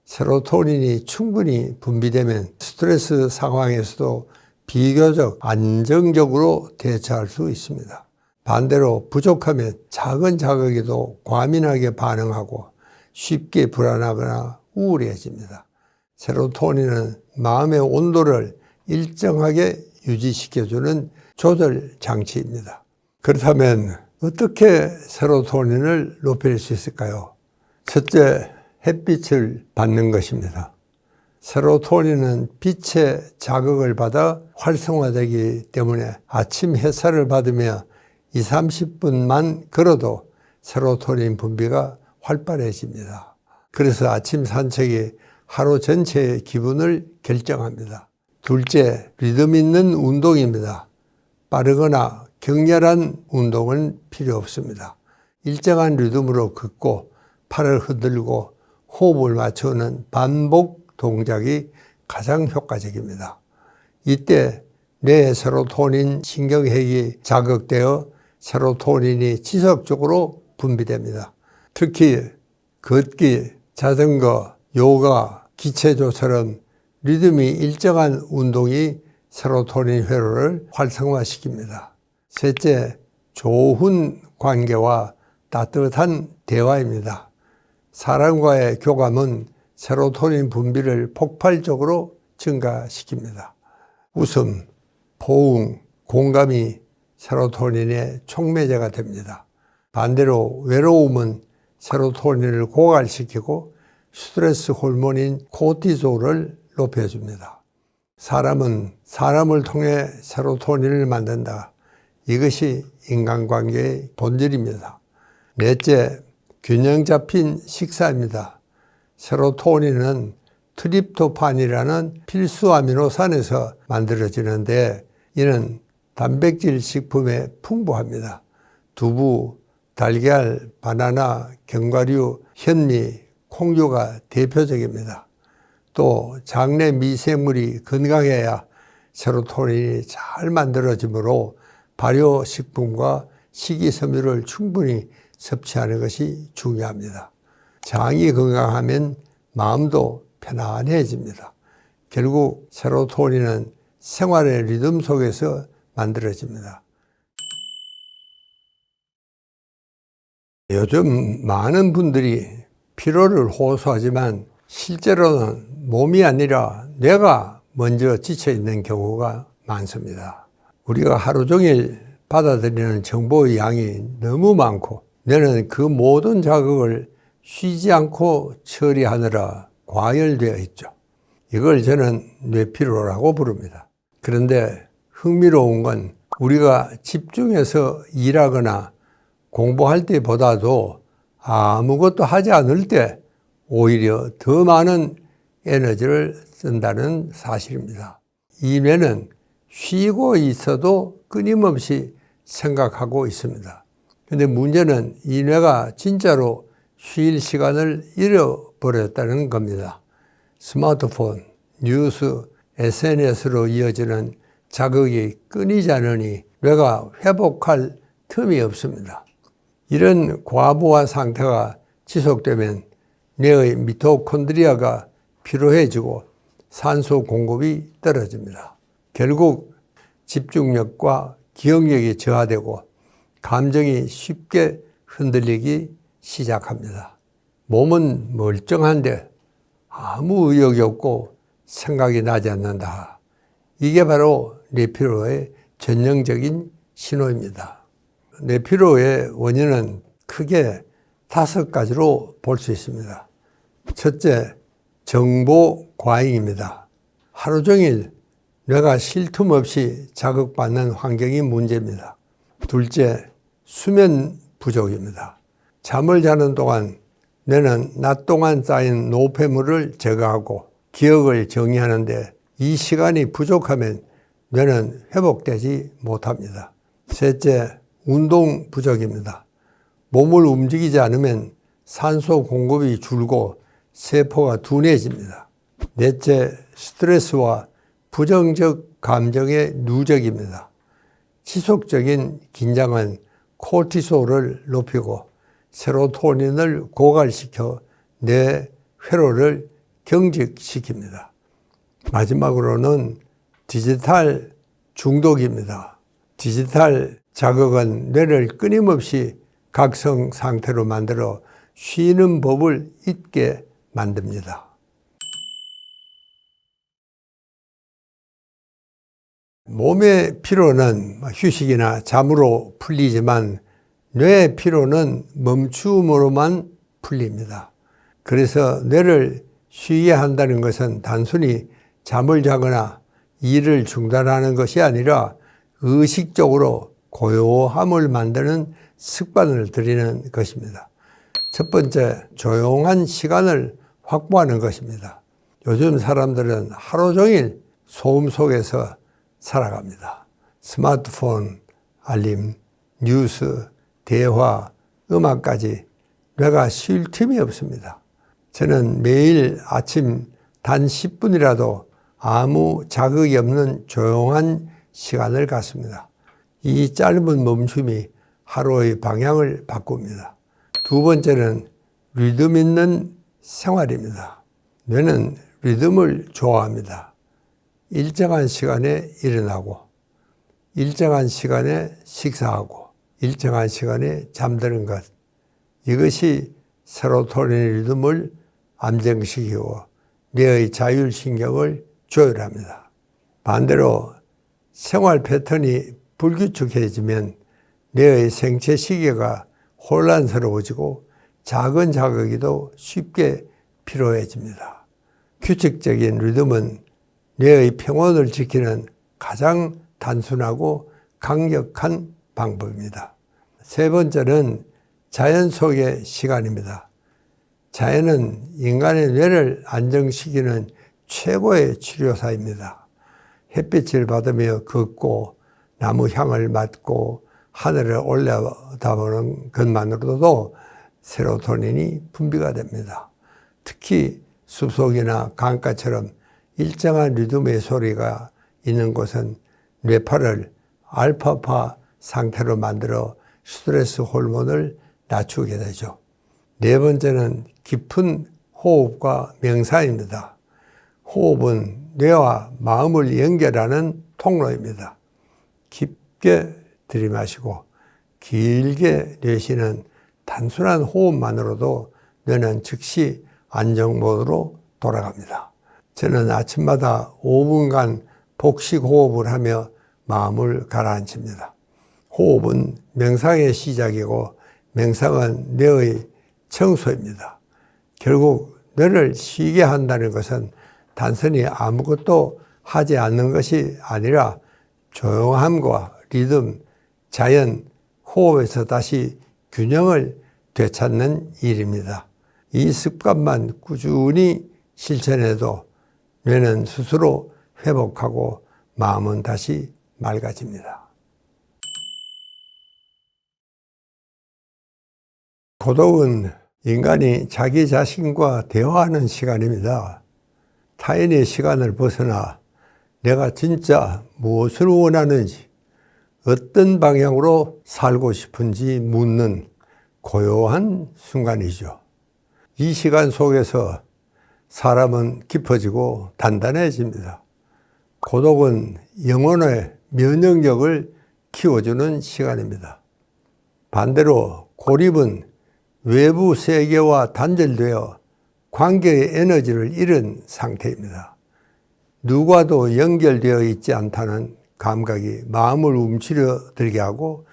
Speaker 1: 세로토닌이 충분히 분비되면 스트레스 상황에서도 비교적 안정적으로 대처할 수 있습니다. 반대로 부족하면 작은 자극에도 과민하게 반응하고 쉽게 불안하거나 우울해집니다. 세로토닌은 마음의 온도를 일정하게 유지시켜주는 조절 장치입니다. 그렇다면 어떻게 세로토닌을 높일 수 있을까요? 첫째, 햇빛을 받는 것입니다. 세로토닌은 빛의 자극을 받아 활성화되기 때문에 아침 햇살을 받으며 20-30분만 걸어도 세로토닌 분비가 활발해집니다. 그래서 아침 산책이 하루 전체의 기분을 결정합니다. 둘째, 리듬 있는 운동입니다. 빠르거나 격렬한 운동은 필요 없습니다. 일정한 리듬으로 걷고 팔을 흔들고 호흡을 맞추는 반복 동작이 가장 효과적입니다. 이때 뇌의 세로토닌 신경핵이 자극되어 세로토닌이 지속적으로 분비됩니다. 특히 걷기, 자전거, 요가, 기체조처럼 리듬이 일정한 운동이 세로토닌 회로를 활성화시킵니다. 셋째, 좋은 관계와 따뜻한 대화입니다. 사람과의 교감은 세로토닌 분비를 폭발적으로 증가시킵니다. 웃음, 포옹, 공감이 세로토닌의 촉매제가 됩니다. 반대로 외로움은 세로토닌을 고갈시키고 스트레스 호르몬인 코티솔을 높여줍니다. 사람은 사람을 통해 세로토닌을 만든다. 이것이 인간관계의 본질입니다. 넷째, 균형 잡힌 식사입니다. 세로토닌은 트립토판이라는 필수 아미노산에서 만들어지는데 이는 단백질 식품에 풍부합니다. 두부, 달걀, 바나나, 견과류, 현미, 콩류가 대표적입니다. 또 장내 미생물이 건강해야 세로토닌이 잘 만들어지므로 발효식품과 식이섬유를 충분히 섭취하는 것이 중요합니다. 장이 건강하면 마음도 편안해집니다. 결국 세로토닌은 생활의 리듬 속에서 만들어집니다. 요즘 많은 분들이 피로를 호소하지만 실제로는 몸이 아니라 뇌가 먼저 지쳐 있는 경우가 많습니다. 우리가 하루 종일 받아들이는 정보의 양이 너무 많고 뇌는 그 모든 자극을 쉬지 않고 처리하느라 과열되어 있죠. 이걸 저는 뇌피로라고 부릅니다. 그런데 흥미로운 건 우리가 집중해서 일하거나 공부할 때보다도 아무것도 하지 않을 때 오히려 더 많은 에너지를 쓴다는 사실입니다. 이 뇌는 쉬고 있어도 끊임없이 생각하고 있습니다. 그런데 문제는 이 뇌가 진짜로 쉴 시간을 잃어버렸다는 겁니다. 스마트폰, 뉴스, SNS로 이어지는 자극이 끊이지 않으니 뇌가 회복할 틈이 없습니다. 이런 과부하 상태가 지속되면 뇌의 미토콘드리아가 피로해지고 산소 공급이 떨어집니다. 결국 집중력과 기억력이 저하되고 감정이 쉽게 흔들리기 시작합니다. 몸은 멀쩡한데 아무 의욕이 없고 생각이 나지 않는다. 이게 바로 뇌피로의 전형적인 신호입니다. 뇌피로의 원인은 크게 5가지로 볼 수 있습니다. 첫째, 정보 과잉입니다. 하루 종일 뇌가 쉴 틈 없이 자극받는 환경이 문제입니다. 둘째, 수면 부족입니다. 잠을 자는 동안 뇌는 낮 동안 쌓인 노폐물을 제거하고 기억을 정리하는데 이 시간이 부족하면 뇌는 회복되지 못합니다. 셋째, 운동 부족입니다. 몸을 움직이지 않으면 산소 공급이 줄고 세포가 둔해집니다. 넷째, 스트레스와 부정적 감정의 누적입니다. 지속적인 긴장은 코르티솔을 높이고 세로토닌을 고갈시켜 뇌 회로를 경직시킵니다. 마지막으로는 디지털 중독입니다. 디지털 자극은 뇌를 끊임없이 각성 상태로 만들어 쉬는 법을 잊게 만듭니다. 몸의 피로는 휴식이나 잠으로 풀리지만 뇌의 피로는 멈춤으로만 풀립니다. 그래서 뇌를 쉬게 한다는 것은 단순히 잠을 자거나 일을 중단하는 것이 아니라 의식적으로 고요함을 만드는 습관을 들이는 것입니다. 첫 번째, 조용한 시간을 확보하는 것입니다. 요즘 사람들은 하루 종일 소음 속에서 살아갑니다. 스마트폰, 알림, 뉴스, 대화, 음악까지 뇌가 쉴 틈이 없습니다. 저는 매일 아침 단 10분이라도 아무 자극이 없는 조용한 시간을 갖습니다. 이 짧은 멈춤이 하루의 방향을 바꿉니다. 두 번째는 리듬 있는 생활입니다. 뇌는 리듬을 좋아합니다. 일정한 시간에 일어나고, 일정한 시간에 식사하고, 일정한 시간에 잠드는 것. 이것이 세로토닌 리듬을 안정시키고 뇌의 자율신경을 조율합니다. 반대로 생활 패턴이 불규칙해지면 뇌의 생체 시계가 혼란스러워지고 작은 자극에도 쉽게 피로해집니다. 규칙적인 리듬은 뇌의 평온을 지키는 가장 단순하고 강력한 방법입니다. 세 번째는 자연 속의 시간입니다. 자연은 인간의 뇌를 안정시키는 최고의 치료사입니다. 햇빛을 받으며 걷고 나무 향을 맡고 하늘에 올라다보는 것만으로도 세로토닌이 분비가 됩니다. 특히 숲속이나 강가처럼 일정한 리듬의 소리가 있는 곳은 뇌파를 알파파 상태로 만들어 스트레스 호르몬을 낮추게 되죠. 네 번째는 깊은 호흡과 명상입니다. 호흡은 뇌와 마음을 연결하는 통로입니다. 깊게 들이마시고 길게 내쉬는 단순한 호흡만으로도 뇌는 즉시 안정 모드로 돌아갑니다. 저는 아침마다 5분간 복식 호흡을 하며 마음을 가라앉힙니다. 호흡은 명상의 시작이고 명상은 뇌의 청소입니다. 결국 뇌를 쉬게 한다는 것은 단순히 아무것도 하지 않는 것이 아니라 조용함과 리듬, 자연, 호흡에서 다시 균형을 되찾는 일입니다. 이 습관만 꾸준히 실천해도 뇌는 스스로 회복하고 마음은 다시 맑아집니다. 고독은 인간이 자기 자신과 대화하는 시간입니다. 타인의 시간을 벗어나 내가 진짜 무엇을 원하는지, 어떤 방향으로 살고 싶은지 묻는 고요한 순간이죠. 이 시간 속에서 사람은 깊어지고 단단해집니다. 고독은 영혼의 면역력을 키워주는 시간입니다. 반대로 고립은 외부 세계와 단절되어 관계의 에너지를 잃은 상태입니다. 누구와도 연결되어 있지 않다는 감각이 마음을 움츠려 들게 하고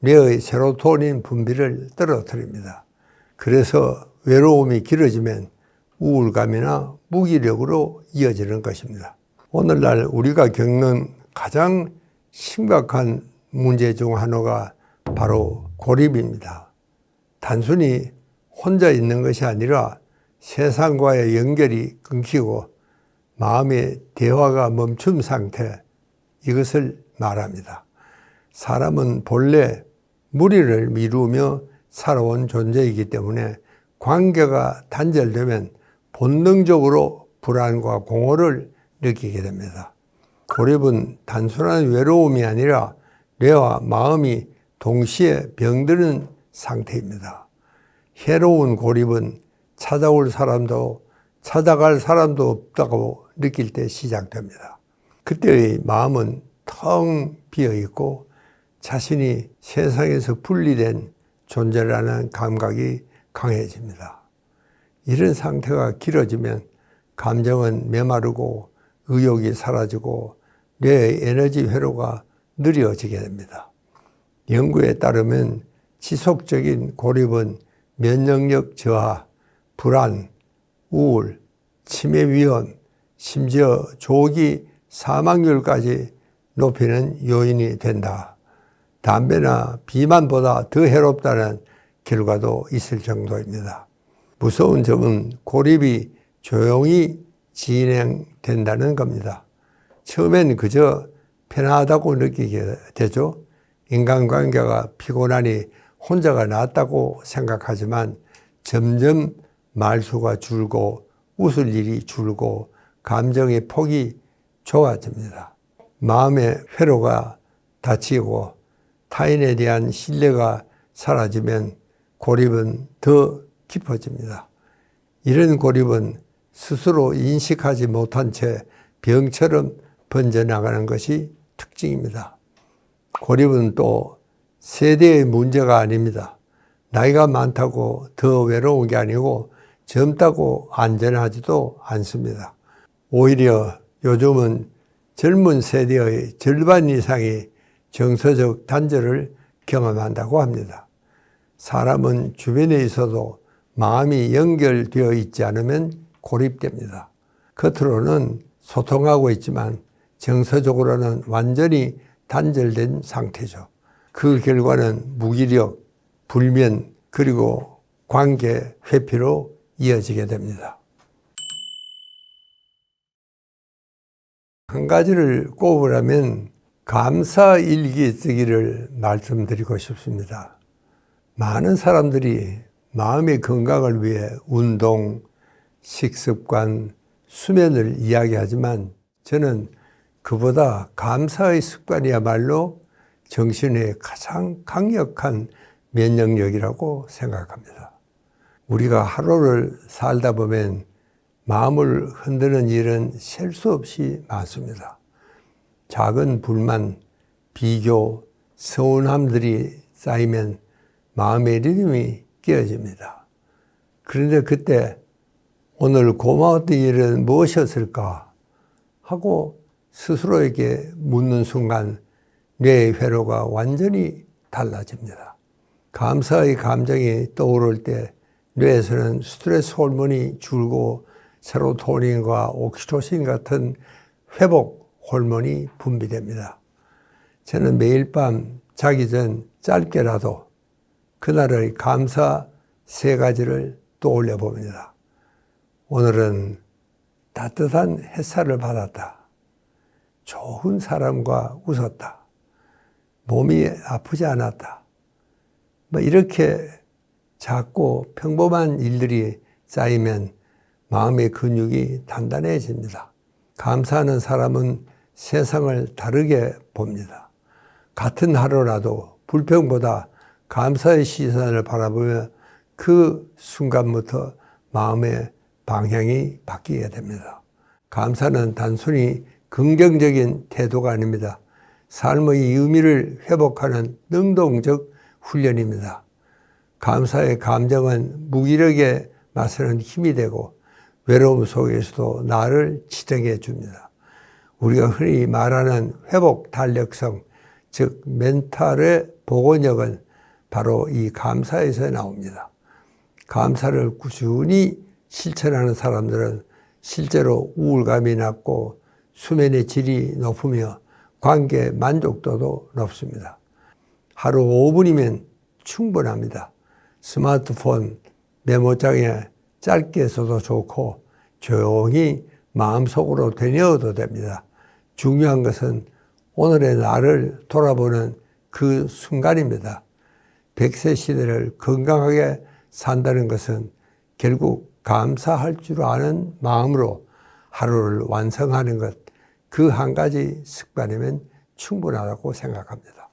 Speaker 1: 뇌의 세로토닌 분비를 떨어뜨립니다. 그래서 외로움이 길어지면 우울감이나 무기력으로 이어지는 것입니다. 오늘날 우리가 겪는 가장 심각한 문제 중 하나가 바로 고립입니다. 단순히 혼자 있는 것이 아니라 세상과의 연결이 끊기고 마음의 대화가 멈춘 상태, 이것을 말합니다. 사람은 본래 무리를 미루며 살아온 존재이기 때문에 관계가 단절되면 본능적으로 불안과 공허를 느끼게 됩니다. 고립은 단순한 외로움이 아니라 뇌와 마음이 동시에 병드는 상태입니다. 해로운 고립은 찾아올 사람도 찾아갈 사람도 없다고 느낄 때 시작됩니다. 그때의 마음은 텅 비어 있고 자신이 세상에서 분리된 존재라는 감각이 강해집니다. 이런 상태가 길어지면 감정은 메마르고 의욕이 사라지고 뇌의 에너지 회로가 느려지게 됩니다. 연구에 따르면 지속적인 고립은 면역력 저하, 불안, 우울, 치매 위험, 심지어 조기 사망률까지 높이는 요인이 된다. 담배나 비만보다 더 해롭다는 결과도 있을 정도입니다. 무서운 점은 고립이 조용히 진행된다는 겁니다. 처음엔 그저 편하다고 느끼게 되죠. 인간관계가 피곤하니 혼자가 낫다고 생각하지만 점점 말수가 줄고 웃을 일이 줄고 감정의 폭이 좁아집니다. 마음의 회로가 닫히고 타인에 대한 신뢰가 사라지면 고립은 더 깊어집니다. 이런 고립은 스스로 인식하지 못한 채 병처럼 번져나가는 것이 특징입니다. 고립은 또 세대의 문제가 아닙니다. 나이가 많다고 더 외로운 게 아니고 젊다고 안전하지도 않습니다. 오히려 요즘은 젊은 세대의 절반 이상이 정서적 단절을 경험한다고 합니다. 사람은 주변에 있어도 마음이 연결되어 있지 않으면 고립됩니다. 겉으로는 소통하고 있지만 정서적으로는 완전히 단절된 상태죠. 그 결과는 무기력, 불면, 그리고 관계 회피로 이어지게 됩니다. 한 가지를 꼽으라면 감사 일기 쓰기를 말씀드리고 싶습니다. 많은 사람들이 마음의 건강을 위해 운동, 식습관, 수면을 이야기하지만 저는 그보다 감사의 습관이야말로 정신의 가장 강력한 면역력이라고 생각합니다. 우리가 하루를 살다 보면 마음을 흔드는 일은 셀 수 없이 많습니다. 작은 불만, 비교, 서운함들이 쌓이면 마음의 리듬이 깨어집니다. 그런데 그때 오늘 고마웠던 일은 무엇이었을까 하고 스스로에게 묻는 순간 뇌의 회로가 완전히 달라집니다. 감사의 감정이 떠오를 때 뇌에서는 스트레스 호르몬이 줄고 세로토닌과 옥시토신 같은 회복 호르몬이 분비됩니다. 저는 매일 밤 자기 전 짧게라도 그날의 감사 3가지를 떠올려 봅니다. 오늘은 따뜻한 햇살을 받았다. 좋은 사람과 웃었다. 몸이 아프지 않았다. 이렇게 작고 평범한 일들이 쌓이면 마음의 근육이 단단해집니다. 감사하는 사람은 세상을 다르게 봅니다. 같은 하루라도 불평보다 감사의 시선을 바라보며 그 순간부터 마음의 방향이 바뀌게 됩니다. 감사는 단순히 긍정적인 태도가 아닙니다. 삶의 의미를 회복하는 능동적 훈련입니다. 감사의 감정은 무기력에 맞서는 힘이 되고 외로움 속에서도 나를 지탱해 줍니다. 우리가 흔히 말하는 회복 탄력성, 즉 멘탈의 복원력은 바로 이 감사에서 나옵니다. 감사를 꾸준히 실천하는 사람들은 실제로 우울감이 낮고 수면의 질이 높으며 관계 만족도도 높습니다. 하루 5분이면 충분합니다. 스마트폰 메모장에 짧게 써도 좋고 조용히 마음속으로 되뇌어도 됩니다. 중요한 것은 오늘의 나를 돌아보는 그 순간입니다. 100세 시대를 건강하게 산다는 것은 결국 감사할 줄 아는 마음으로 하루를 완성하는 것, 그 한 가지 습관이면 충분하다고 생각합니다.